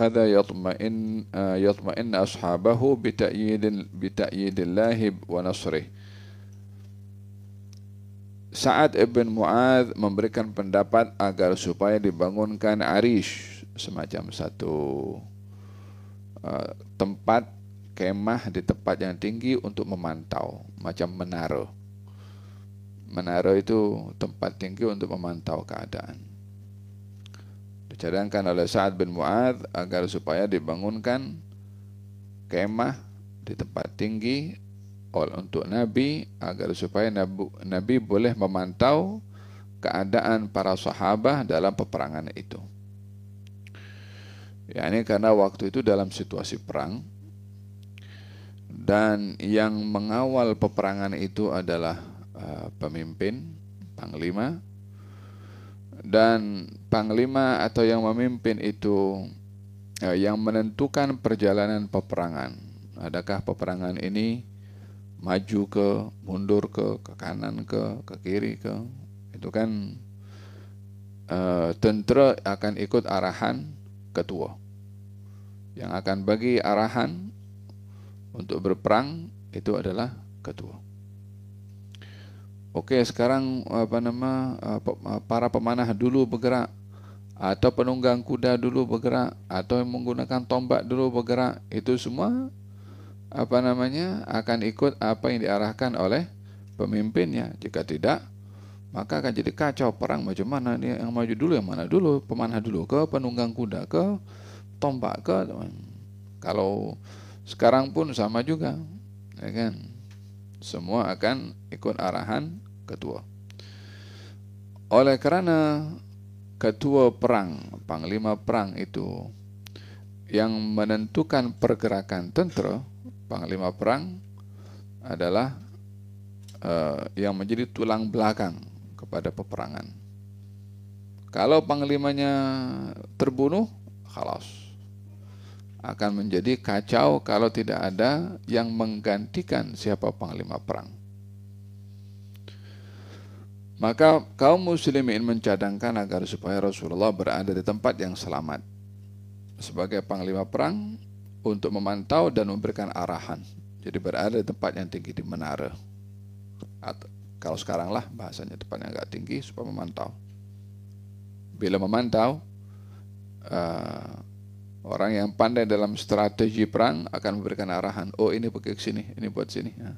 hadza yatma'in ashabahu bita'yidillahi wa nasrih. Sa'ad ibn Mu'adz memberikan pendapat agar supaya dibangunkan arish, semacam satu tempat kemah di tempat yang tinggi untuk memantau, macam menara. Menara itu tempat tinggi untuk memantau keadaan. Dicadangkan oleh Sa'ad bin Mu'adz agar supaya dibangunkan kemah di tempat tinggi untuk Nabi, agar supaya Nabi boleh memantau keadaan para sahabat dalam peperangan itu. Ya, ini karena waktu itu dalam situasi perang, dan yang mengawal peperangan itu adalah pemimpin, panglima, dan panglima atau yang memimpin itu yang menentukan perjalanan peperangan. Adakah peperangan ini maju ke, mundur ke kanan ke kiri ke, itu kan tentara akan ikut arahan ketua. Yang akan bagi arahan untuk berperang itu adalah ketua. Oke, sekarang para pemanah dulu bergerak, atau penunggang kuda dulu bergerak, atau yang menggunakan tombak dulu bergerak. Itu semua akan ikut apa yang diarahkan oleh pemimpinnya. Jika tidak, maka akan jadi kacau perang. Macam mana nih, yang maju dulu yang mana dulu, pemanah dulu ke, penunggang kuda ke, tombak ke. Kalau sekarang pun sama juga, ya kan? Semua akan ikut arahan ketua. Oleh karena ketua perang, panglima perang itu yang menentukan pergerakan tentara, panglima perang adalah yang menjadi tulang belakang kepada peperangan. Kalau panglimanya terbunuh, khalas, akan menjadi kacau kalau tidak ada yang menggantikan siapa panglima perang. Maka kaum muslimin mencadangkan agar supaya Rasulullah berada di tempat yang selamat sebagai panglima perang untuk memantau dan memberikan arahan. Jadi berada di tempat yang tinggi, di menara. Atau, kalau sekarang lah bahasanya, tempat yang agak tinggi supaya memantau. Bila memantau, orang yang pandai dalam strategi perang akan memberikan arahan. Oh, ini pergi ke sini, ini buat sini. Ya.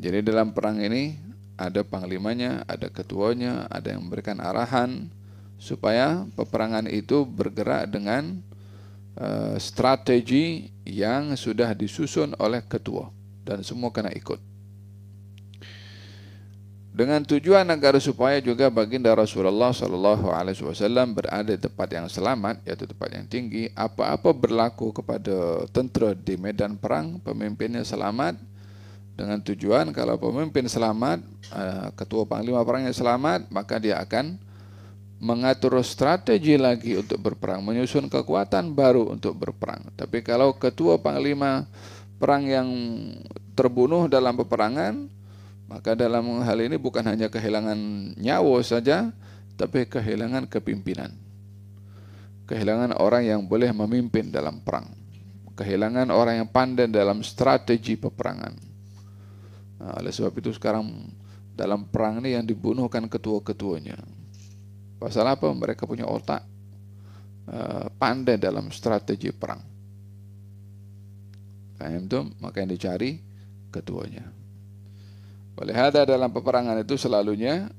Jadi dalam perang ini ada panglimanya, ada ketuanya, ada yang memberikan arahan supaya peperangan itu bergerak dengan strategi yang sudah disusun oleh ketua, dan semua kena ikut. Dengan tujuan agar supaya juga baginda Rasulullah SAW berada di tempat yang selamat, yaitu tempat yang tinggi. Apa-apa berlaku kepada tentera di medan perang, pemimpinnya selamat. Dengan tujuan kalau pemimpin selamat, ketua panglima perangnya selamat, maka dia akan mengatur strategi lagi untuk berperang, menyusun kekuatan baru untuk berperang. Tapi kalau ketua panglima perang yang terbunuh dalam peperangan, maka dalam hal ini bukan hanya kehilangan nyawa saja, tapi kehilangan kepimpinan. Kehilangan orang yang boleh memimpin dalam perang. Kehilangan orang yang pandai dalam strategi peperangan. Nah, oleh sebab itu sekarang dalam perang ini yang dibunuh kan ketua-ketuanya. Pasal apa? Mereka punya otak, pandai dalam strategi perang. Maka yang dicari ketuanya. Oleh hada dalam peperangan itu selalunya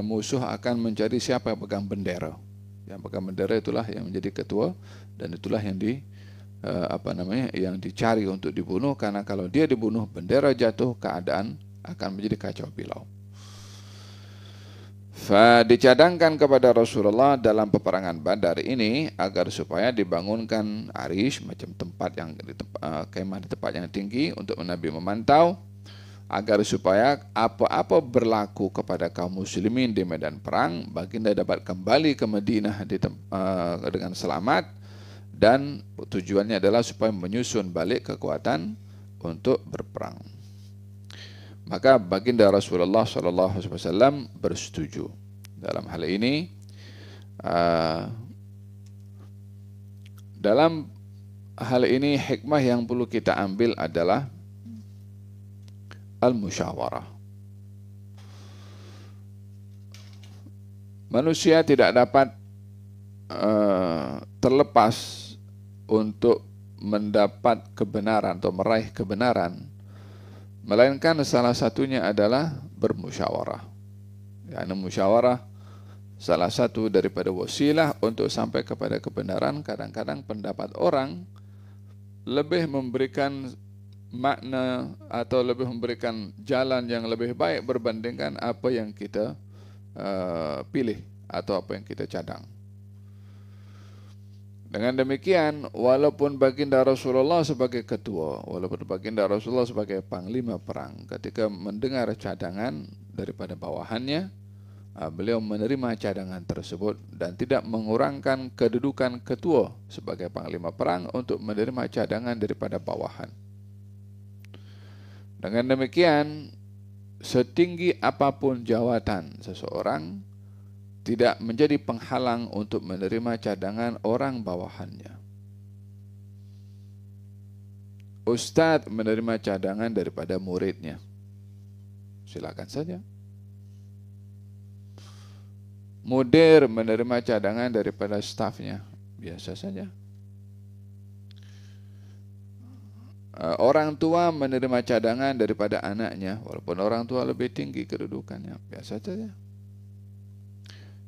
musuh akan mencari siapa yang pegang bendera. Yang pegang bendera itulah yang menjadi ketua, dan itulah yang yang dicari untuk dibunuh, karena kalau dia dibunuh, bendera jatuh, keadaan akan menjadi kacau bilau. Dicadangkan kepada Rasulullah dalam peperangan Badar ini agar supaya dibangunkan arish, macam tempat yang kemah di tempat yang tinggi untuk Nabi memantau, agar supaya apa-apa berlaku kepada kaum muslimin di medan perang, baginda dapat kembali ke Madinah dengan selamat, dan tujuannya adalah supaya menyusun balik kekuatan untuk berperang. Maka baginda Rasulullah SAW bersetuju dalam hal ini. Dalam hal ini hikmah yang perlu kita ambil adalah al-musyawarah. Manusia tidak dapat terlepas untuk mendapat kebenaran atau meraih kebenaran, melainkan salah satunya adalah bermusyawarah. Yani musyawarah salah satu daripada wasilah untuk sampai kepada kebenaran. Kadang-kadang pendapat orang lebih memberikan makna atau lebih memberikan jalan yang lebih baik berbandingkan apa yang kita pilih atau apa yang kita cadang. Dengan demikian, walaupun baginda Rasulullah sebagai ketua, walaupun baginda Rasulullah sebagai panglima perang, ketika mendengar cadangan daripada bawahannya, beliau menerima cadangan tersebut dan tidak mengurangkan kedudukan ketua sebagai panglima perang untuk menerima cadangan daripada bawahan. Dengan demikian, setinggi apapun jawatan seseorang tidak menjadi penghalang untuk menerima cadangan orang bawahannya. Ustadz menerima cadangan daripada muridnya, silakan saja. Mudir menerima cadangan daripada stafnya, biasa saja. Orang tua menerima cadangan daripada anaknya, walaupun orang tua lebih tinggi kedudukannya, biasa saja.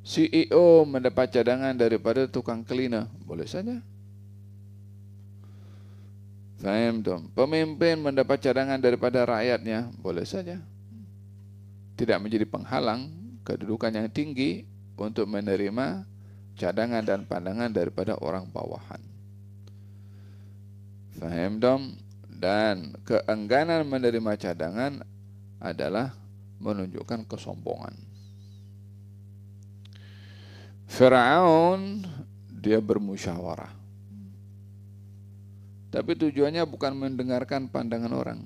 CEO mendapat cadangan daripada tukang cleaner, boleh saja. Faham dong? Pemimpin mendapat cadangan daripada rakyatnya, boleh saja. Tidak menjadi penghalang kedudukan yang tinggi untuk menerima cadangan dan pandangan daripada orang bawahan. Faham dong? Dan keengganan menerima cadangan adalah menunjukkan kesombongan. Fir'aun dia bermusyawarah, tapi tujuannya bukan mendengarkan pandangan orang.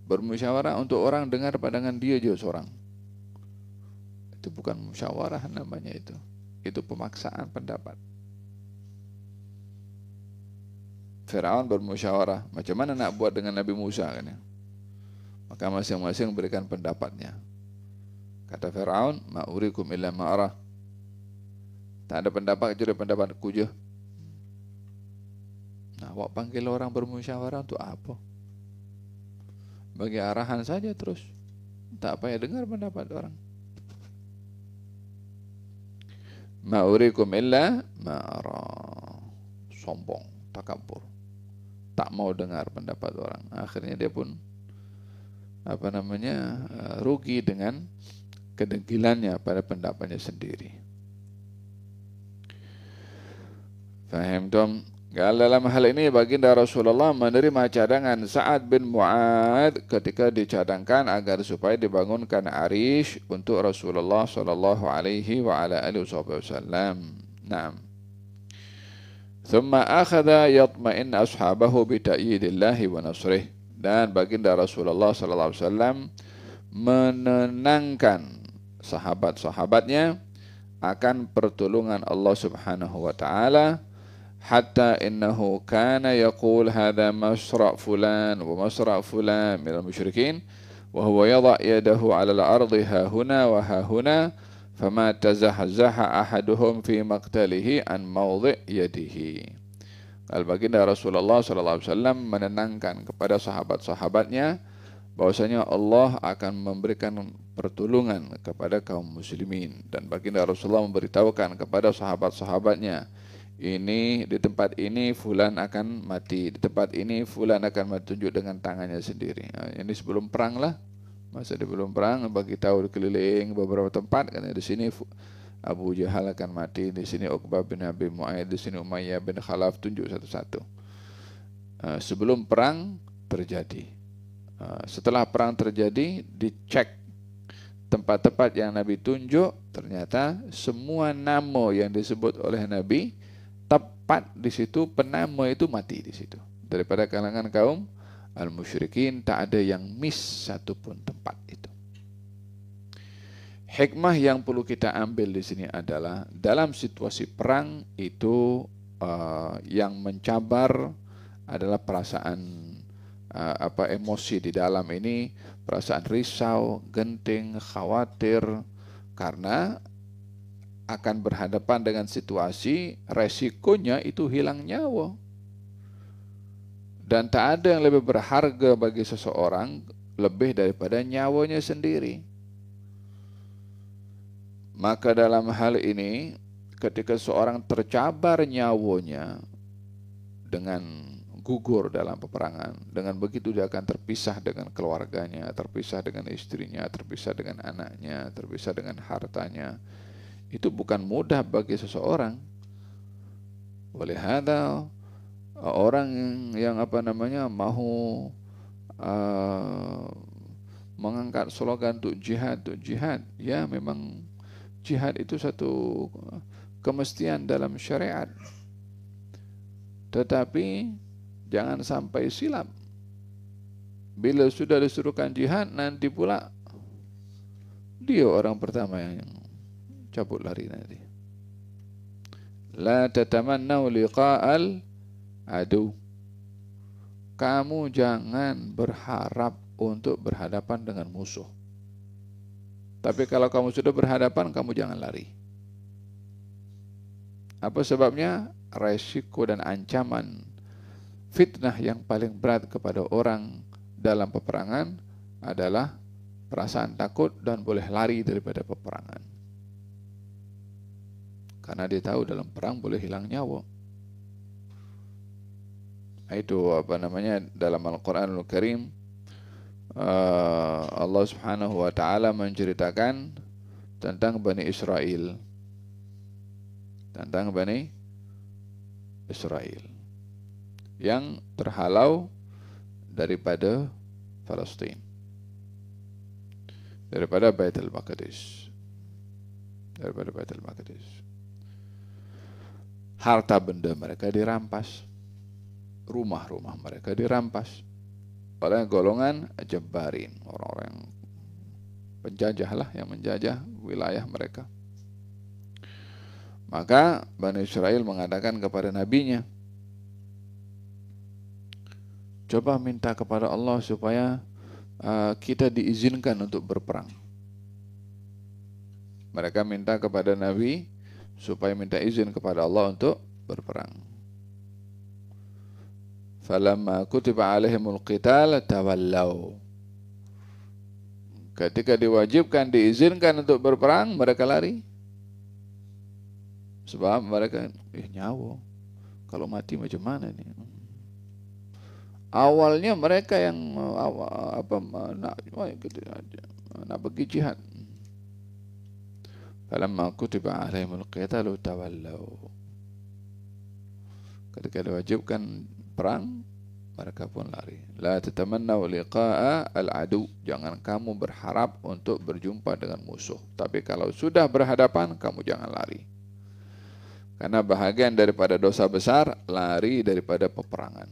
Bermusyawarah untuk orang dengar pandangan dia juga seorang. Itu bukan musyawarah namanya itu. Itu pemaksaan pendapat. Fir'aun bermusyawarah, macam mana nak buat dengan Nabi Musa kan ya? Maka masing-masing berikan pendapatnya. Kata Fir'aun, ma urikum illa ma arah. Tak ada pendapat kecuali pendapatku je. Nah, awak panggil orang bermusyawarah untuk apa? Bagi arahan saja terus. Tak payah dengar pendapat orang. Ma urikum illa ma ara. Sombong, takabur. Tak mau dengar pendapat orang. Akhirnya dia pun rugi dengan kedegilannya pada pendapatnya sendiri. Faham tom? Dalam hal ini baginda Rasulullah menerima cadangan Sa'ad bin Mu'ad ketika dicadangkan agar supaya dibangunkan arish untuk Rasulullah sallallahu alaihi wa ala alihi wasallam. Naam. Thumma akhadha yatma'in ashabahu bi ta'yidillahi wa nasrih. Dan baginda Rasulullah sallallahu alaihi wasallam menenangkan sahabat-sahabatnya akan pertolongan Allah Subhanahu wa taala. Hatta innahu kana yaqul hadha masra' fulan wa masra' fulan minal musyrikin wa huwa yadha' yadahu 'ala al-ardi hahuna wa hahuna fama tazahzaha ahaduhum fi maqtalihi an mawdhi' yadihi. Baginda Rasulullah sallallahu alaihi wasallam menenangkan kepada sahabat-sahabatnya bahwasanya Allah akan memberikan pertolongan kepada kaum muslimin, dan baginda Rasulullah memberitahukan kepada sahabat-sahabatnya, ini di tempat ini fulan akan mati, di tempat ini fulan akan mati, tunjuk dengan tangannya sendiri. Ini sebelum perang lah, masa di belum perang bagi tahu keliling beberapa tempat, karena di sini Abu Jahal akan mati, di sini Uqbah bin Abi Mu'ayyid, di sini Umayyah bin Khalaf, tunjuk satu-satu. Sebelum perang terjadi. Setelah perang terjadi, dicek tempat-tempat yang Nabi tunjuk, ternyata semua nama yang disebut oleh Nabi tepat di situ, penama itu mati di situ. Daripada kalangan kaum al-musyrikin tak ada yang miss satupun tempat itu. Hikmah yang perlu kita ambil di sini adalah dalam situasi perang itu yang mencabar adalah perasaan emosi di dalam ini, perasaan risau, genting, khawatir, karena akan berhadapan dengan situasi resikonya itu hilang nyawa. Dan tak ada yang lebih berharga bagi seseorang lebih daripada nyawanya sendiri. Maka dalam hal ini, ketika seorang tercabar nyawanya dengan gugur dalam peperangan, dengan begitu dia akan terpisah dengan keluarganya, terpisah dengan istrinya, terpisah dengan anaknya, terpisah dengan hartanya. Itu bukan mudah bagi seseorang. Oleh hada, orang yang mahu mengangkat slogan untuk jihad, ya memang jihad itu satu kemestian dalam syariat. Tetapi jangan sampai silap. Bila sudah disuruhkan jihad, nanti pula dia orang pertama yang cabut lari nanti. La tatamannau liqa'al adu. Kamu jangan berharap untuk berhadapan dengan musuh. Tapi kalau kamu sudah berhadapan, kamu jangan lari. Apa sebabnya? Resiko dan ancaman fitnah yang paling berat kepada orang dalam peperangan adalah perasaan takut dan boleh lari daripada peperangan. Karena dia tahu dalam perang boleh hilang nyawa. Itu dalam Al-Quranul Karim, Allah Subhanahu wa Ta'ala menceritakan tentang Bani Israel. Tentang Bani Israel yang terhalau daripada Palestina, daripada Baitul Maqdis, harta benda mereka dirampas, rumah-rumah mereka dirampas oleh golongan Jabbarin, orang-orang penjajah lah yang menjajah wilayah mereka. Maka Bani Israel mengatakan kepada nabinya, coba minta kepada Allah supaya kita diizinkan untuk berperang. Mereka minta kepada Nabi supaya minta izin kepada Allah untuk berperang. Falamma kutiba alaihimul qital tawallau. Ketika diwajibkan, diizinkan untuk berperang, mereka lari. Sebab mereka nyawa, kalau mati macam mana nih? Awalnya mereka yang nak pergi jihad. Falamma kutiba alaihimul qitalu tawallau. Ketika diwajibkan perang, mereka pun lari. La tatamannau liqa'a al-adu. Jangan kamu berharap untuk berjumpa dengan musuh. Tapi kalau sudah berhadapan, kamu jangan lari. Karena bahagian daripada dosa besar lari daripada peperangan.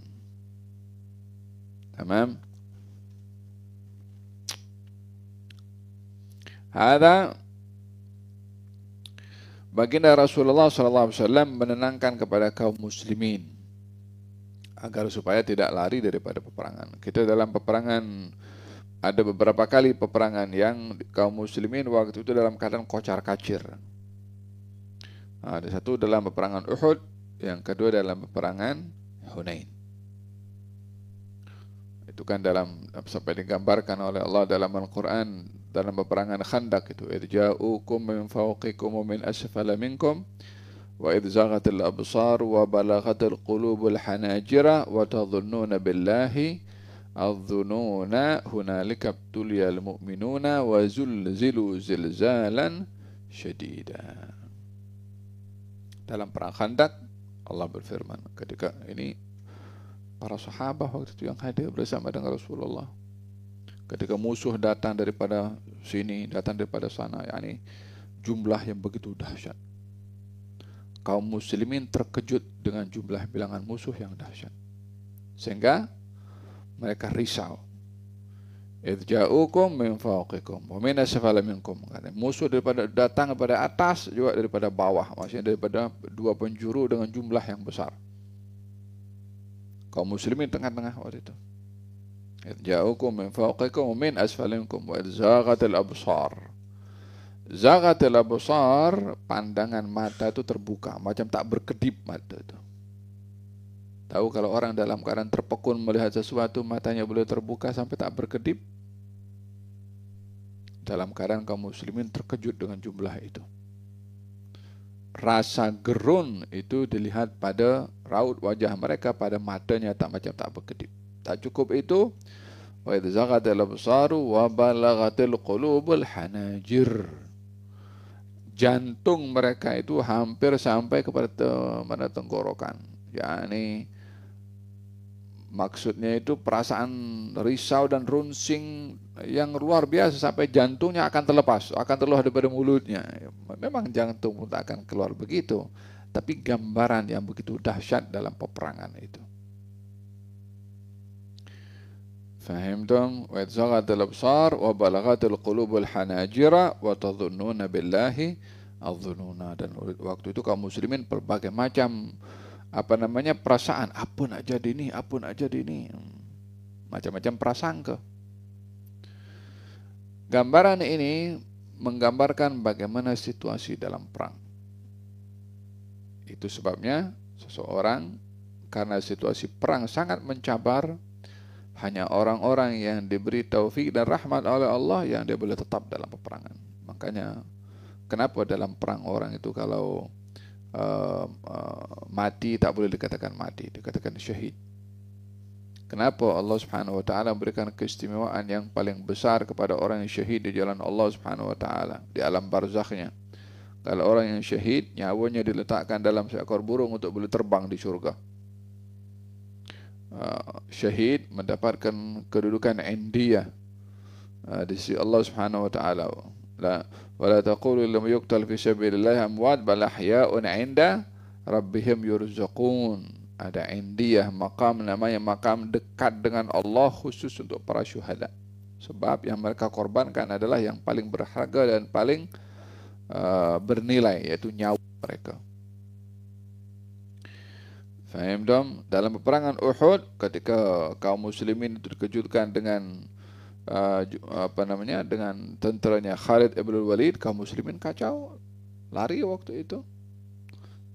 Tamam? Ada baginda Rasulullah SAW menenangkan kepada kaum muslimin agar supaya tidak lari daripada peperangan. Kita dalam peperangan ada beberapa kali peperangan yang kaum muslimin waktu itu dalam keadaan kocar-kacir. Ada satu dalam peperangan Uhud, yang kedua dalam peperangan Hunain. Itu kan sampai digambarkan oleh Allah dalam Al-Quran dalam peperangan Khandaq itu. Idh ja'ukum min fawqikum wa min asfala minkum wa idh zaghatil absar wa balaghatil qulubul hanajira wa tadhunnuna billahi adh-dhununa hunalika ibtuliyal mu'minuna wa zulzilu zilzalan syadida. Dalam perang Khandaq Allah berfirman ketika ini para sahabat waktu itu yang hadir bersama dengan Rasulullah, ketika musuh datang daripada sini, datang daripada sana, yakni jumlah yang begitu dahsyat, kaum muslimin terkejut dengan jumlah bilangan musuh yang dahsyat, sehingga mereka risau. Idh ja'ukum min fawqikum wa min asfala minkum. Musuh datang daripada atas juga daripada bawah, maksudnya daripada dua penjuru dengan jumlah yang besar. Kaum muslimin tengah-tengah waktu itu. Idh ja'ukum min fawqikum wa min asfala minkum wa idh zaghatil absar. Zaghatil absar, pandangan mata itu terbuka, macam tak berkedip mata itu. Tahu kalau orang dalam keadaan terpekun melihat sesuatu, matanya boleh terbuka sampai tak berkedip. Dalam keadaan kaum muslimin terkejut dengan jumlah itu. Rasa gerun itu dilihat pada raut wajah mereka, pada matanya macam tak berkedip. Tak cukup itu, wa idz zaghatil absaru wa balaghatil qulubul hanajir. Jantung mereka itu hampir sampai kepada mana tenggorokan. yakni maksudnya itu perasaan risau dan runsing yang luar biasa sampai jantungnya akan terlepas, akan terlepas daripada mulutnya. Memang jantung pun tak akan keluar begitu, tapi gambaran yang begitu dahsyat dalam peperangan itu. Fahimtum? Wa idzaghatil absar wa balaghatil qulubul hanajira wa tadhunnuna billahi adh-dhununa. Dan waktu itu kaum muslimin berbagai macam perasaan, apa nak jadi ni, apa nak jadi ni, macam-macam prasangka. Gambaran ini menggambarkan bagaimana situasi dalam perang. Itu sebabnya seseorang, karena situasi perang sangat mencabar, hanya orang-orang yang diberi taufik dan rahmat oleh Allah yang dia boleh tetap dalam peperangan. Makanya kenapa dalam perang orang itu kalau mati tak boleh dikatakan mati, dikatakan syahid. Kenapa Allah Subhanahu wa taala memberikan keistimewaan yang paling besar kepada orang yang syahid di jalan Allah Subhanahu wa taala di alam barzakhnya? Kalau orang yang syahid, nyawanya diletakkan dalam seekor burung untuk boleh terbang di surga. Syahid mendapatkan kedudukan indiyah di sisi Allah Subhanahu wa taala. Wala taqulu lam yuqtal fi sabilillahi amwat bal ahya'un 'inda rabbihim yurzaqun. Ada indiyah, maqam namanya maqam dekat dengan Allah khusus untuk para syuhada. Sebab yang mereka korbankan adalah yang paling berharga dan paling bernilai, yaitu nyawa mereka. Faham dong? Dalam peperangan Uhud, ketika kaum muslimin dikejutkan dengan dengan tenteranya Khalid ibn Walid, kaum muslimin kacau, lari waktu itu.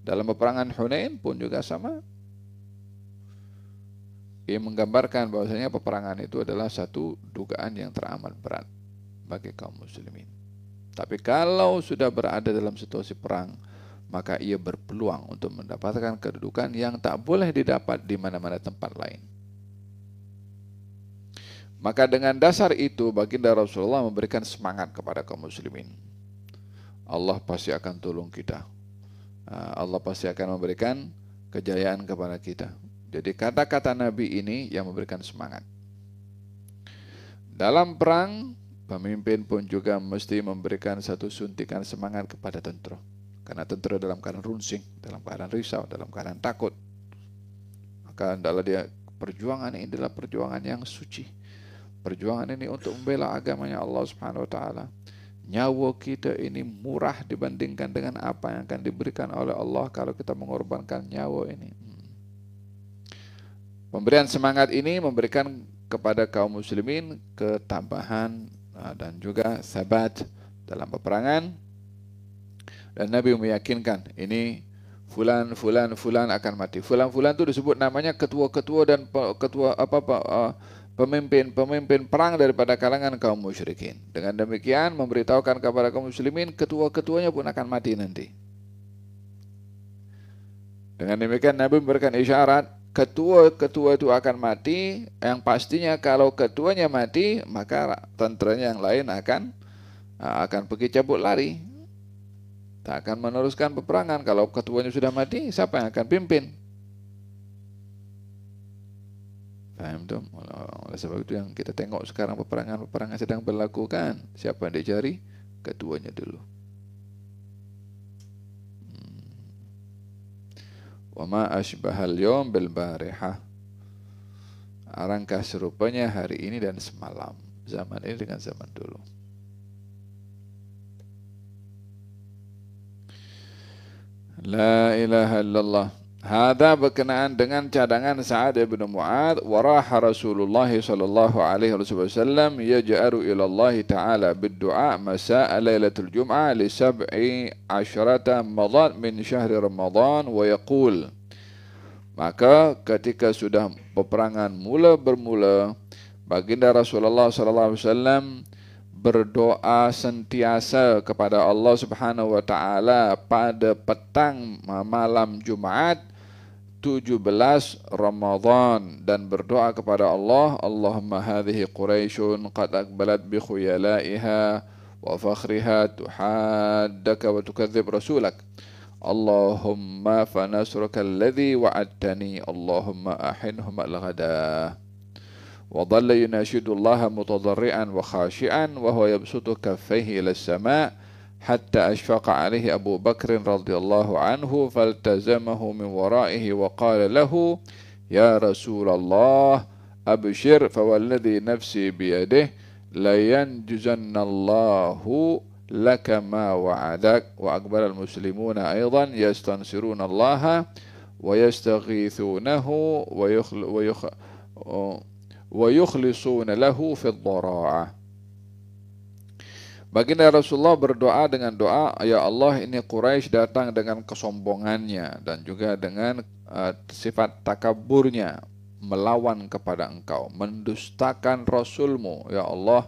Dalam peperangan Hunain pun juga sama. Ia menggambarkan bahwasanya peperangan itu adalah satu dugaan yang teramat berat bagi kaum muslimin. Tapi kalau sudah berada dalam situasi perang, maka ia berpeluang untuk mendapatkan kedudukan yang tak boleh didapat di mana-mana tempat lain. Maka dengan dasar itu, baginda Rasulullah memberikan semangat kepada kaum muslimin. Allah pasti akan tolong kita. Allah pasti akan memberikan kejayaan kepada kita. Jadi kata-kata Nabi ini yang memberikan semangat. Dalam perang, pemimpin pun juga mesti memberikan satu suntikan semangat kepada tentera. Karena tentera dalam keadaan runsing, dalam keadaan risau, dalam keadaan takut. Maka adalah perjuangan ini adalah perjuangan yang suci. Perjuangan ini untuk membela agamanya Allah Subhanahu wa taala. Nyawa kita ini murah dibandingkan dengan apa yang akan diberikan oleh Allah kalau kita mengorbankan nyawa ini. Pemberian semangat ini memberikan kepada kaum muslimin ketabahan dan juga sabat dalam peperangan. Dan Nabi meyakinkan ini fulan akan mati. Fulan itu disebut namanya ketua-ketua dan pemimpin perang daripada kalangan kaum musyrikin. Dengan demikian memberitahukan kepada kaum muslimin ketua-ketuanya pun akan mati nanti. Dengan demikian Nabi memberikan isyarat ketua-ketua itu akan mati, yang pastinya kalau ketuanya mati maka tenteranya yang lain akan pergi cabut lari, tak akan meneruskan peperangan. Kalau ketuanya sudah mati, siapa yang akan pimpin? Paham tuh? Oleh sebab itu yang kita tengok sekarang peperangan sedang berlaku kan, siapa yang dicari? Ketuanya dulu. Wa ma asbahal yawm bil barihah. Alangkah serupanya hari ini dan semalam. zaman ini dengan zaman dulu. La ilaha illallah. Hada berkenaan dengan cadangan Sa'ad bin Mu'adz, waraha Rasulullah sallallahu alaihi wasallam yaj'aru ila Allah taala bid-du'a masa'a lailatul jum'ah li 17 madad min syahri Ramadan wa yaqul. Maka ketika sudah peperangan bermula, baginda Rasulullah sallallahu alaihi wasallam berdoa sentiasa kepada Allah Subhanahu wa taala pada petang malam Jumat 17 Ramadan, dan berdoa kepada Allah, Allahumma hadhihi Quraisyun qad aqbalat bi khuyalaiha wa fakhriha tuhaddaka wa tukadzib rasulak. Allahumma fanasruka alladhi wa'adtani Allahumma ahinhum al-ghada. وظل يناشد الله متضرعا وخاشعا وهو يبسط كفيه إلى السماء حتى أشفق عليه أبو بكر رضي الله عنه فالتزمه من ورائه وقال له يا رسول الله أبشر فوالذي نفسي بيده لينجزن الله لك ما وعدك. وأقبل المسلمون أيضا يستنصرون الله ويستغيثونه ويخلصون له في الضراعة. Baginda Rasulullah berdoa dengan doa, ya Allah, ini Quraisy datang dengan kesombongannya dan juga dengan sifat takaburnya, melawan kepada engkau, mendustakan Rasulmu. Ya Allah,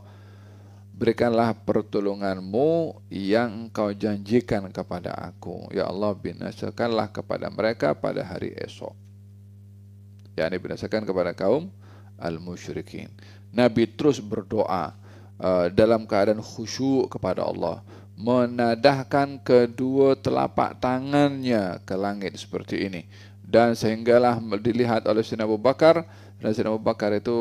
berikanlah pertolonganmu yang engkau janjikan kepada aku. Ya Allah, binasakanlah kepada mereka pada hari esok. yakni binasakan kepada kaum al-musyrikin. Nabi terus berdoa dalam keadaan khusyuk kepada Allah, menadahkan kedua telapak tangannya ke langit seperti ini, dan sehinggalah dilihat oleh Sayyidina Abu Bakar, dan Sayyidina Abu Bakar itu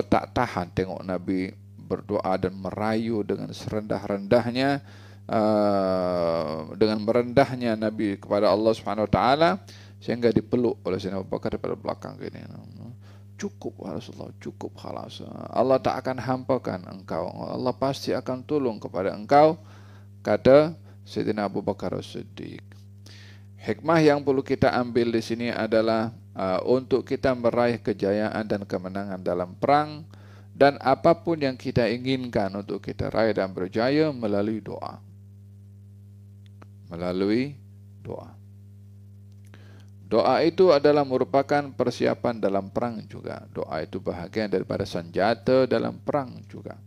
tak tahan tengok Nabi berdoa dan merayu dengan serendah-rendahnya, dengan merendahnya Nabi kepada Allah Subhanahu wa taala, sehingga dipeluk oleh Sayyidina Abu Bakar daripada belakang gini. Cukup Rasulullah, cukup, khalas. Allah tak akan hampakan engkau. Allah pasti akan tolong kepada engkau, kata Sayyidina Abu Bakar As-Siddiq. Hikmah yang perlu kita ambil di sini adalah untuk kita meraih kejayaan dan kemenangan dalam perang, dan apapun yang kita inginkan untuk kita raih dan berjaya melalui doa. Melalui doa. Doa itu adalah merupakan persiapan dalam perang juga. Doa itu bahagian daripada senjata dalam perang juga.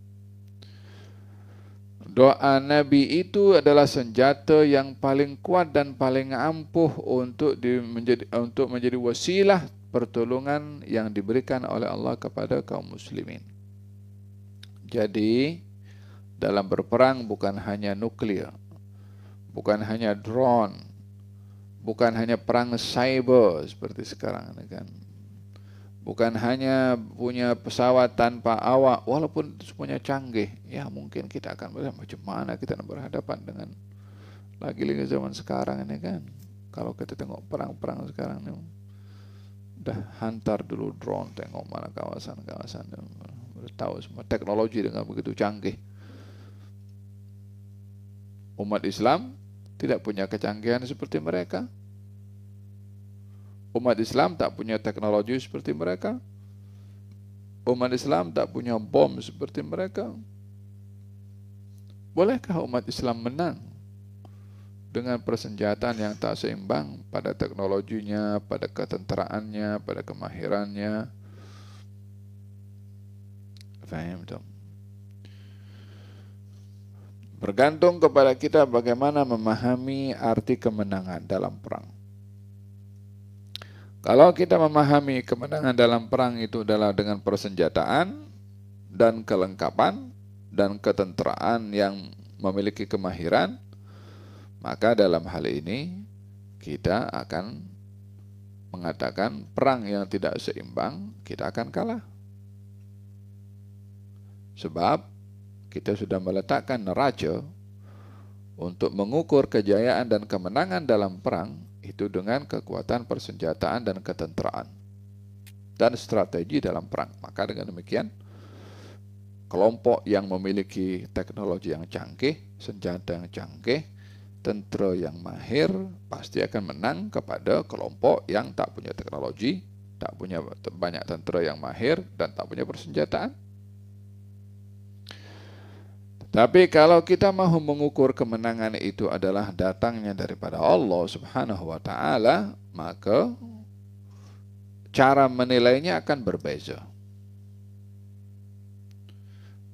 Doa Nabi itu adalah senjata yang paling kuat dan paling ampuh untuk menjadi wasilah pertolongan yang diberikan oleh Allah kepada kaum muslimin. Jadi, dalam berperang bukan hanya nuklir, bukan hanya drone, bukan hanya perang cyber seperti sekarang ini kan. Bukan hanya punya pesawat tanpa awak, walaupun semuanya canggih, ya mungkin kita akan melihat macam mana kita berhadapan dengan lagi-lagi zaman sekarang ini kan. Kalau kita tengok perang-perang sekarang ini, udah hantar dulu drone, tengok mana kawasan-kawasan, udah tahu semua teknologi dengan begitu canggih. Umat Islam tidak punya kecanggihan seperti mereka. Umat Islam tak punya teknologi seperti mereka. Umat Islam tak punya bom seperti mereka. Bolehkah umat Islam menang dengan persenjataan yang tak seimbang pada teknologinya, pada ketenteraannya, pada kemahirannya? Faham tak? Bergantung kepada kita bagaimana memahami arti kemenangan dalam perang. Kalau kita memahami kemenangan dalam perang itu adalah dengan persenjataan dan kelengkapan dan ketenteraan yang memiliki kemahiran, maka dalam hal ini kita akan mengatakan perang yang tidak seimbang, kita akan kalah. Sebab kita sudah meletakkan neraca untuk mengukur kejayaan dan kemenangan dalam perang itu dengan kekuatan persenjataan dan ketenteraan dan strategi dalam perang. Maka dengan demikian kelompok yang memiliki teknologi yang canggih, senjata yang canggih, tentara yang mahir, pasti akan menang kepada kelompok yang tak punya teknologi, tak punya banyak tentara yang mahir, dan tak punya persenjataan. Tapi kalau kita mahu mengukur kemenangan itu adalah datangnya daripada Allah Subhanahu wa Ta'ala, maka cara menilainya akan berbeza.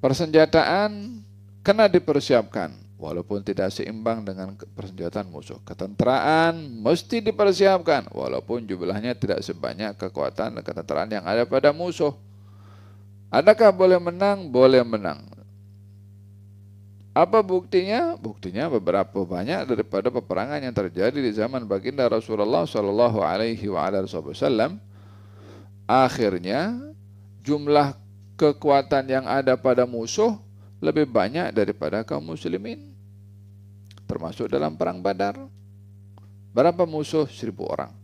Persenjataan kena dipersiapkan, walaupun tidak seimbang dengan persenjataan musuh. Ketenteraan mesti dipersiapkan, walaupun jumlahnya tidak sebanyak kekuatan dan ketenteraan yang ada pada musuh. Adakah boleh menang? Boleh menang. Apa buktinya? Buktinya beberapa banyak daripada peperangan yang terjadi di zaman baginda Rasulullah Shallallahu Alaihi Wasallam. Akhirnya jumlah kekuatan yang ada pada musuh lebih banyak daripada kaum muslimin. Termasuk dalam perang Badar. Berapa musuh? 1000 orang.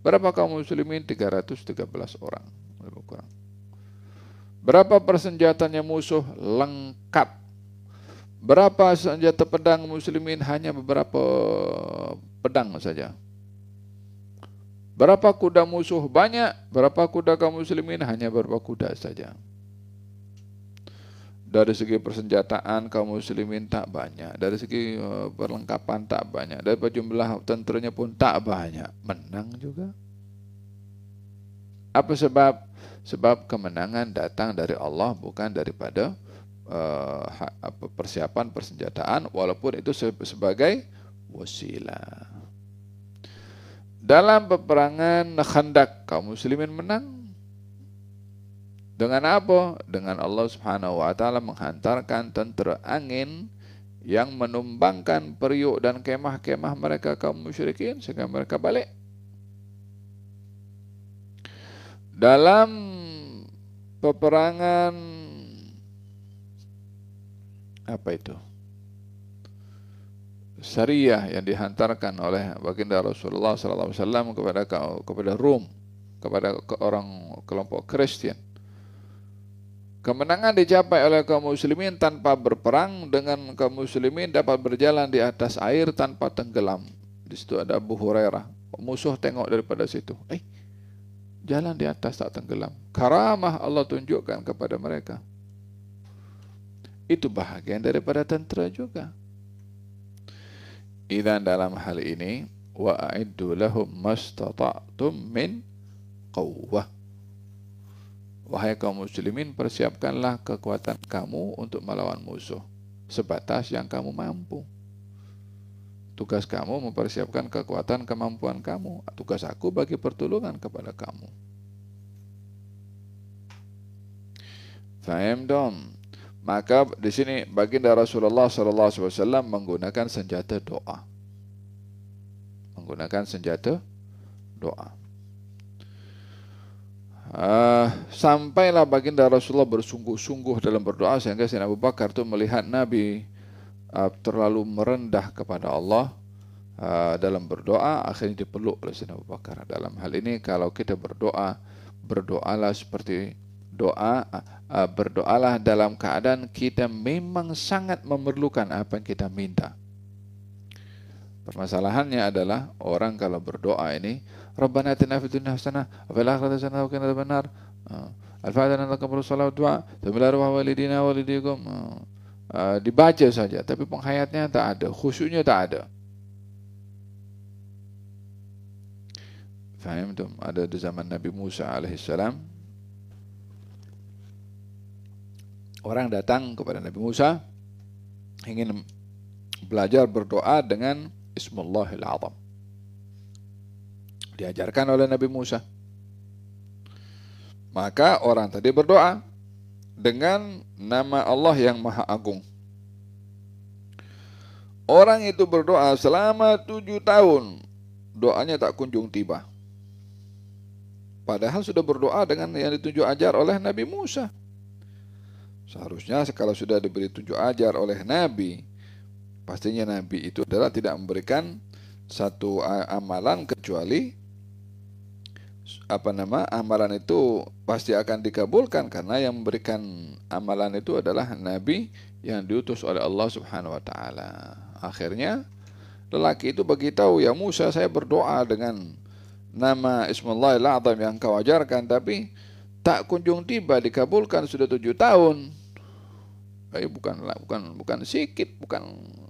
Berapa kaum muslimin? 313 orang. Lebih kurang. Berapa persenjataannya musuh? Lengkap. Berapa senjata pedang muslimin? Hanya beberapa pedang saja. Berapa kuda musuh? Banyak. Berapa kuda kaum muslimin? Hanya beberapa kuda saja. Dari segi persenjataan kaum muslimin tak banyak. Dari segi perlengkapan tak banyak. Dari jumlah tenteranya pun tak banyak. Menang juga. Apa sebab? Sebab kemenangan datang dari Allah, bukan daripada persiapan persenjataan, walaupun itu sebagai wasilah. Dalam peperangan Khandaq, kaum muslimin menang. Dengan apa? Dengan Allah Subhanahu wa Ta'ala menghantarkan tentera angin yang menumbangkan periuk dan kemah-kemah mereka kaum musyrikin sehingga mereka balik. Dalam peperangan apa itu? Syariah yang dihantarkan oleh baginda Rasulullah SAW kepada Rum, kepada orang kelompok Kristen. Kemenangan dicapai oleh kaum muslimin tanpa berperang, dengan kaum muslimin dapat berjalan di atas air tanpa tenggelam. Di situ ada Abu Hurairah. Musuh tengok daripada situ. Jalan di atas tak tenggelam. Karamah Allah tunjukkan kepada mereka. Itu bahagian daripada tentera juga. Idzan dalam hal ini wa a'iddu lahum mastata'tum min quwwah. Wahai kaum muslimin, persiapkanlah kekuatan kamu untuk melawan musuh sebatas yang kamu mampu. Tugas kamu mempersiapkan kekuatan kemampuan kamu. Tugas aku bagi pertolongan kepada kamu. Faham dong? Maka di sini baginda Rasulullah SAW menggunakan senjata doa. Menggunakan senjata doa. Sampailah baginda Rasulullah bersungguh-sungguh dalam berdoa sehingga Sayyidina Abu Bakar itu melihat Nabi terlalu merendah kepada Allah dalam berdoa, akhirnya dipeluk oleh Sayyidina Abu Bakar. Dalam hal ini kalau kita berdoa, berdoalah seperti berdoalah dalam keadaan kita memang sangat memerlukan apa yang kita minta. Permasalahannya adalah orang kalau berdoa ini, Rabbana atina fid dunya hasanah wa fil akhirati hasanah wa qina adzabannar. Al-Fatihah dan qabul salat doa, tabilar wa walidina walidikum. Dibaca saja, tapi penghayatnya tak ada, khusyuknya tak ada. Faham tuh? Ada di zaman Nabi Musa alaihissalam, orang datang kepada Nabi Musa ingin belajar berdoa dengan Ismullahil Azam. Diajarkan oleh Nabi Musa. Maka orang tadi berdoa dengan nama Allah yang Maha Agung. Orang itu berdoa selama 7 tahun. Doanya tak kunjung tiba. Padahal sudah berdoa dengan yang ditunjuk ajar oleh Nabi Musa. Seharusnya kalau sudah diberi tunjuk ajar oleh Nabi, pastinya Nabi itu adalah tidak memberikan satu amalan kecuali amalan itu pasti akan dikabulkan, karena yang memberikan amalan itu adalah Nabi yang diutus oleh Allah Subhanahu wa taala. Akhirnya lelaki itu beritahu, "Ya Musa, saya berdoa dengan nama Ismullahil A'zam yang kau ajarkan, tapi tak kunjung tiba, dikabulkan sudah 7 tahun." Bukan sikit,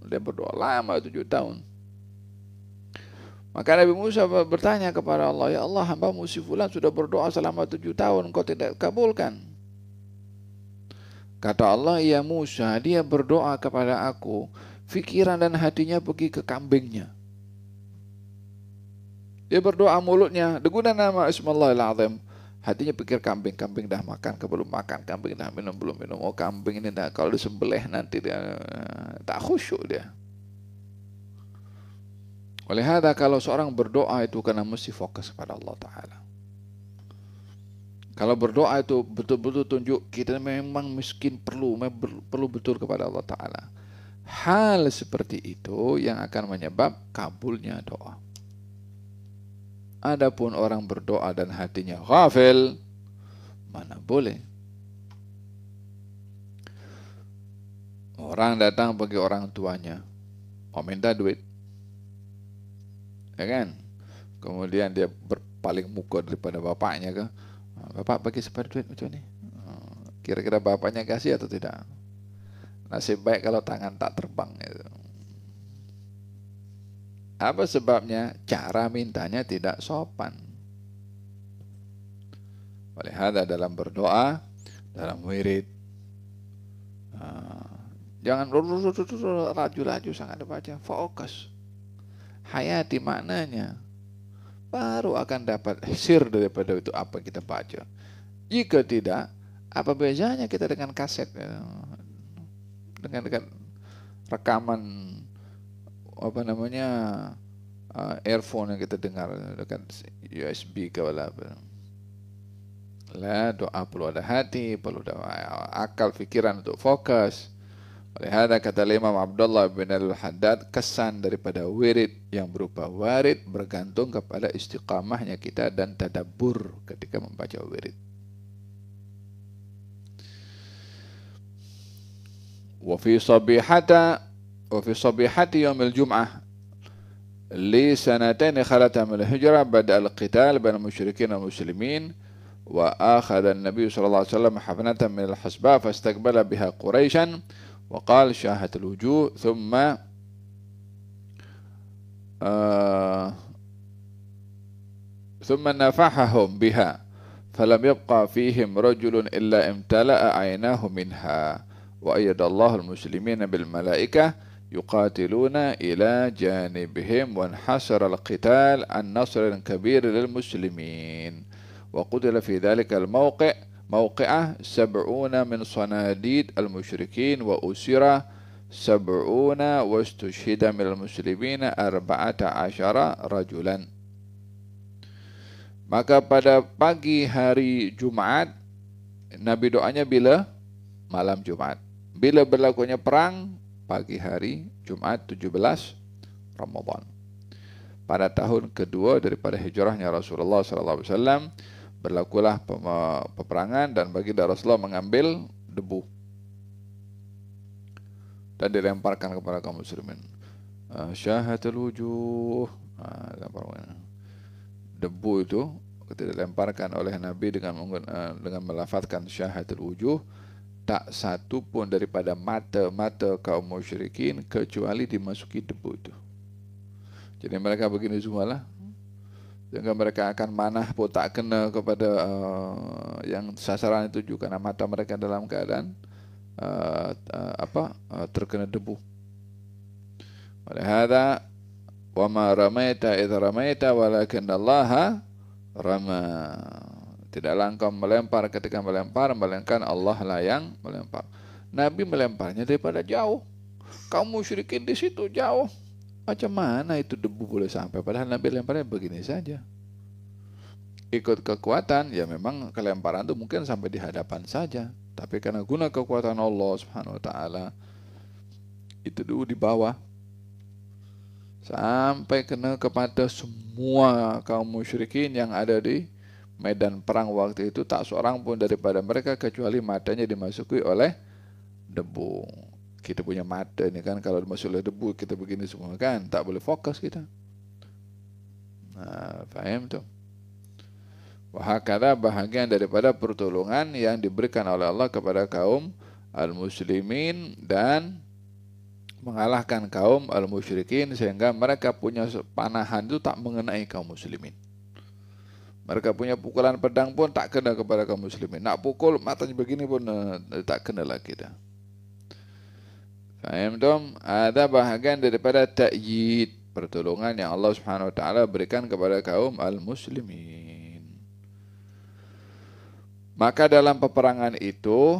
dia berdoa lama 7 tahun. Maka Nabi Musa bertanya kepada Allah, "Ya Allah, hamba-Mu si fulan sudah berdoa selama 7 tahun, Engkau tidak kabulkan." Kata Allah, "Ya Musa, dia berdoa kepada aku, pikiran dan hatinya pergi ke kambingnya. Dia berdoa mulutnya dengan nama Ismullahil A'zam, hatinya pikir kambing. Kambing dah makan, belum makan. Kambing dah minum, belum minum. Oh, kambing ini dah kalau disembelih nanti dia tak khusyuk dia." Oleh hada, kalau seorang berdoa itu karena mesti fokus kepada Allah Ta'ala. Kalau berdoa itu betul-betul tunjuk kita memang miskin, perlu betul kepada Allah Ta'ala. Hal seperti itu yang akan menyebab kabulnya doa. Adapun orang berdoa dan hatinya ghafil, mana boleh. Orang datang bagi orang tuanya, mau minta duit, ya kan? Kemudian dia berpaling muka daripada bapaknya ke, "Bapak bagi separuh duit macam ni." Kira-kira bapaknya kasih atau tidak? Nasib baik kalau tangan tak terbang itu. Apa sebabnya? Cara mintanya tidak sopan. Oleh hada, dalam berdoa, dalam wirid, jangan raju-raju sangat dibaca, fokus. Hayati maknanya, baru akan dapat sir daripada itu apa kita baca. Jika tidak, apa bezanya kita dengan kaset, dengan rekaman earphone yang kita dengar dengan USB ke apa. Doa perlu ada hati, perlu ada akal, pikiran untuk fokus. Oleh hada kata Imam Abdullah bin Al-Haddad, kesan daripada wirid yang berupa warid bergantung kepada istiqamahnya kita dan tadabbur ketika membaca wirid. Wa fi sabihati yaumil jum'ah li sanatayn khalata min al-hijrah bada al-qital bain al-musyrikin wal muslimin wa akhadha an-nabiy sallallahu alaihi wasallam hafnatan min al-hasba fastaqbala biha quraisyan وقال شاهت الوجوه ثم نفحهم بها فلم يبقى فيهم رجل إلا امتلأ عيناه منها وأيد الله المسلمين بالملائكة يقاتلون إلى جانبهم وانحصر القتال عن نصر كبير للمسلمين وقتل في ذلك موقعة 70 من صناديد المشركين وأسر 70 واستشهد من المسلمين 14 رجلا. Maka pada pagi hari Jumat, Nabi doanya bila? Malam Jumat. Bila berlakunya perang? Pagi hari Jumat 17 Ramadan. Pada tahun kedua daripada hijrahnya Rasulullah SAW, berlakulah peperangan dan baginda Rasulullah mengambil debu dan dilemparkan kepada kaum muslimin. Syahatul wujuh. Debu itu ketika dilemparkan oleh Nabi dengan melafazkan syahatul wujuh, tak satu pun daripada mata kaum musyrikin kecuali dimasuki debu itu. Jadi mereka begini semualah. Sehingga mereka akan manah pun tak kena kepada yang sasaran itu juga, karena mata mereka dalam keadaan terkena debu. Oleh hada, wa ma ramaita idza ramaita walakinallaha rama. Tidaklah engkau melempar ketika melempar, melainkan Allah lah yang melempar. Nabi melemparnya daripada jauh. Kaum musyrikin di situ jauh. Macam mana itu debu boleh sampai? Padahal Nabi lemparnya begini saja. Ikut kekuatan, ya memang kelemparan itu mungkin sampai di hadapan saja. Tapi karena guna kekuatan Allah Subhanahu wa Ta'ala, itu dulu di bawah. Sampai kena kepada semua kaum musyrikin yang ada di medan perang waktu itu tak seorang pun daripada mereka kecuali matanya dimasuki oleh debu. Kita punya mata ini kan, kalau dimasuki oleh debu kita begini semua kan, tak boleh fokus kita. Nah, faham tu? Wahakala bahagian daripada pertolongan yang diberikan oleh Allah kepada kaum al-muslimin dan mengalahkan kaum al-musyrikin, sehingga mereka punya panahan itu tak mengenai kaum muslimin. Mereka punya pukulan pedang pun tak kena kepada kaum muslimin. Nak pukul matanya begini pun tak kena lagi dah. Faham tu? Ada bahagian daripada ta'yid, pertolongan yang Allah Subhanahu wa taala berikan kepada kaum al-muslimin. Maka dalam peperangan itu,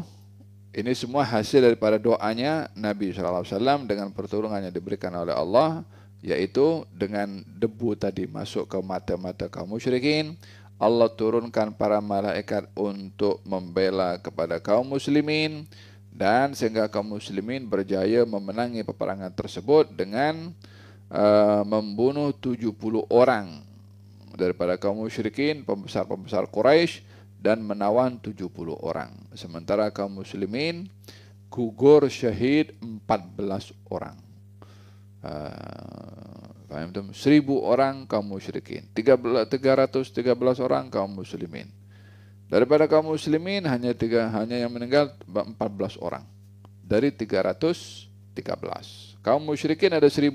ini semua hasil daripada doanya Nabi SAW dengan pertolongan yang diberikan oleh Allah, yaitu dengan debu tadi masuk ke mata-mata kaum musyrikin. Allah turunkan para malaikat untuk membela kepada kaum muslimin, dan sehingga kaum muslimin berjaya memenangi peperangan tersebut dengan membunuh 70 orang daripada kaum musyrikin, pembesar-pembesar Quraisy, dan menawan 70 orang. Sementara kaum muslimin gugur syahid 14 orang. Faham tu? 1000 orang kaum musyrikin, 313 orang kaum muslimin. Daripada kaum muslimin hanya yang meninggal 14 orang dari 313. Kaum musyrikin ada 1000,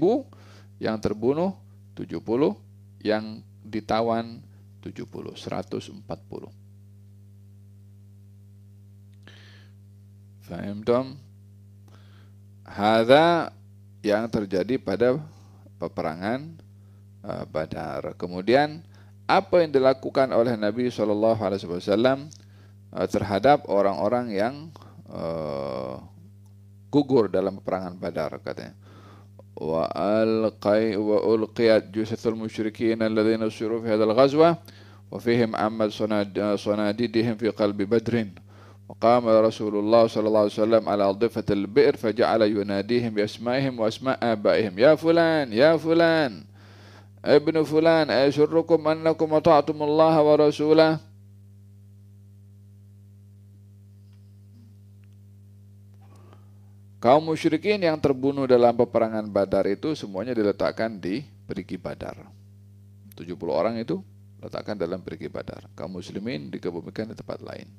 yang terbunuh 70, yang ditawan 70, 140. Faham tu? Hadza yang terjadi pada peperangan Badar. Kemudian apa yang dilakukan oleh Nabi SAW terhadap orang-orang yang gugur dalam peperangan Badar, katanya. Wa ulqiyat jusathul musyrikin alladhina usiru fi hadzal ghazwah wa fihim ammad sanadidihim fi qalbi badrin. وقام رسول الله صلى الله عليه وسلم على ضفة البئر فجعل يناديهم بأسمائهم وأسماء آبائهم يا فلان يا فلان ابن فلان أيسركم أنكم أطعتم الله ورسوله. Kaum musyrikin yang terbunuh dalam peperangan Badar itu semuanya diletakkan di perigi Badar. 70 orang itu letakkan dalam perigi Badar. Kaum muslimin dikebumikan di tempat lain.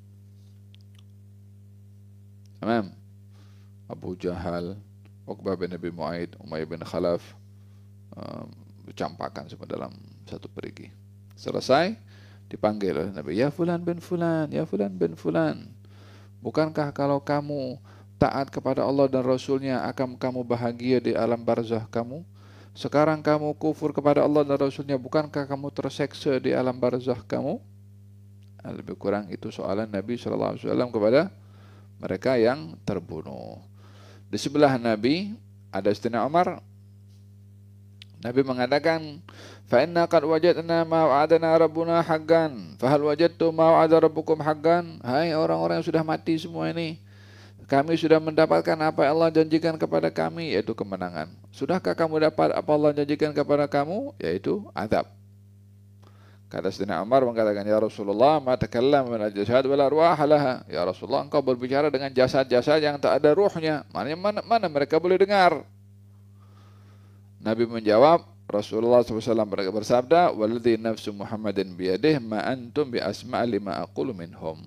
Imam Abu Jahal, Uqbah bin Abi Mu'aid, Umayyah bin Khalaf dicampakkan semua dalam satu perigi. Selesai, dipanggil oleh Nabi, ya fulan bin fulan, ya fulan bin fulan, bukankah kalau kamu taat kepada Allah dan Rasulnya akan kamu bahagia di alam barzah kamu? Sekarang kamu kufur kepada Allah dan Rasulnya, bukankah kamu terseksa di alam barzah kamu? Lebih kurang itu soalan Nabi SAW kepada mereka yang terbunuh. Di sebelah Nabi ada Sayyidina Umar. Nabi mengatakan, fa inna qad wajadna ma wa'adana rabbuna haqqan, fa hal wajadtum ma wa'ada rabbukum haqqan? Hai orang-orang yang sudah mati semua ini, kami sudah mendapatkan apa yang Allah janjikan kepada kami, yaitu kemenangan. Sudahkah kamu dapat apa Allah janjikan kepada kamu, yaitu azab? Kata Sayyidina Umar mengatakan, ya Rasulullah, ma takallam min al-jasad wal arwah laha. Ya Rasulullah, engkau berbicara dengan jasad-jasad yang tak ada ruhnya. Mana mereka boleh dengar? Nabi menjawab, Rasulullah SAW bersabda, walladzi nafsu Muhammadin biyadih ma antum bi asma' lima aqulu minhum.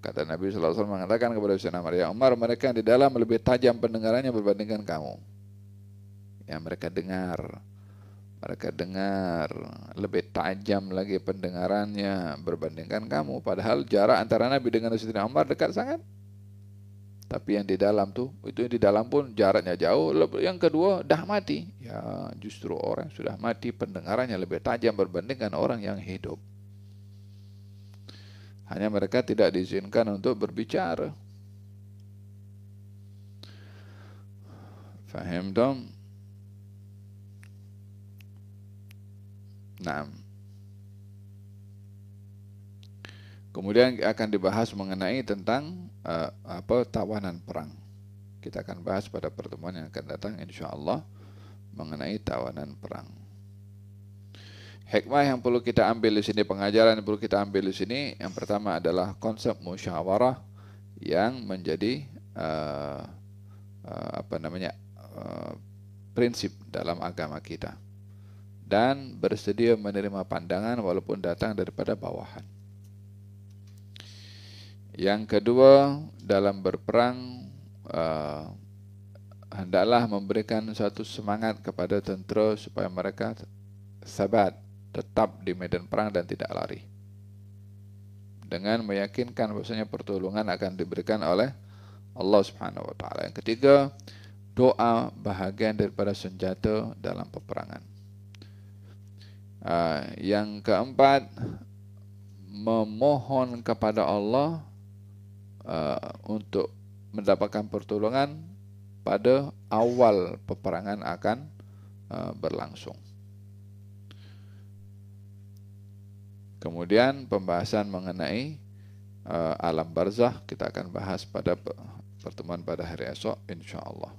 Kata Nabi SAW mengatakan kepada Sayyidina Umar, ya Umar, mereka yang di dalam lebih tajam pendengarannya berbandingkan kamu. Yang mereka dengar lebih tajam lagi pendengarannya berbandingkan kamu. Padahal jarak antara Nabi dengan Sayyidina Umar dekat sangat. Tapi yang di dalam tuh, itu yang di dalam pun jaraknya jauh. Yang kedua, dah mati. Ya, justru orang sudah mati pendengarannya lebih tajam berbandingkan orang yang hidup. Hanya mereka tidak diizinkan untuk berbicara. Faham dong? Nah, kemudian akan dibahas mengenai tentang tawanan perang. Kita akan bahas pada pertemuan yang akan datang, insya Allah, mengenai tawanan perang. Hikmah yang perlu kita ambil di sini, pengajaran yang perlu kita ambil di sini, yang pertama adalah konsep musyawarah yang menjadi prinsip dalam agama kita, dan bersedia menerima pandangan walaupun datang daripada bawahan. Yang kedua, dalam berperang hendaklah memberikan suatu semangat kepada tentera supaya mereka sabat, tetap di medan perang dan tidak lari, dengan meyakinkan bahwasanya pertolongan akan diberikan oleh Allah Subhanahu wa taala. Yang ketiga, doa bahagian daripada senjata dalam peperangan. Yang keempat, memohon kepada Allah untuk mendapatkan pertolongan pada awal peperangan akan berlangsung. Kemudian pembahasan mengenai alam barzakh kita akan bahas pada pertemuan pada hari esok, insya Allah.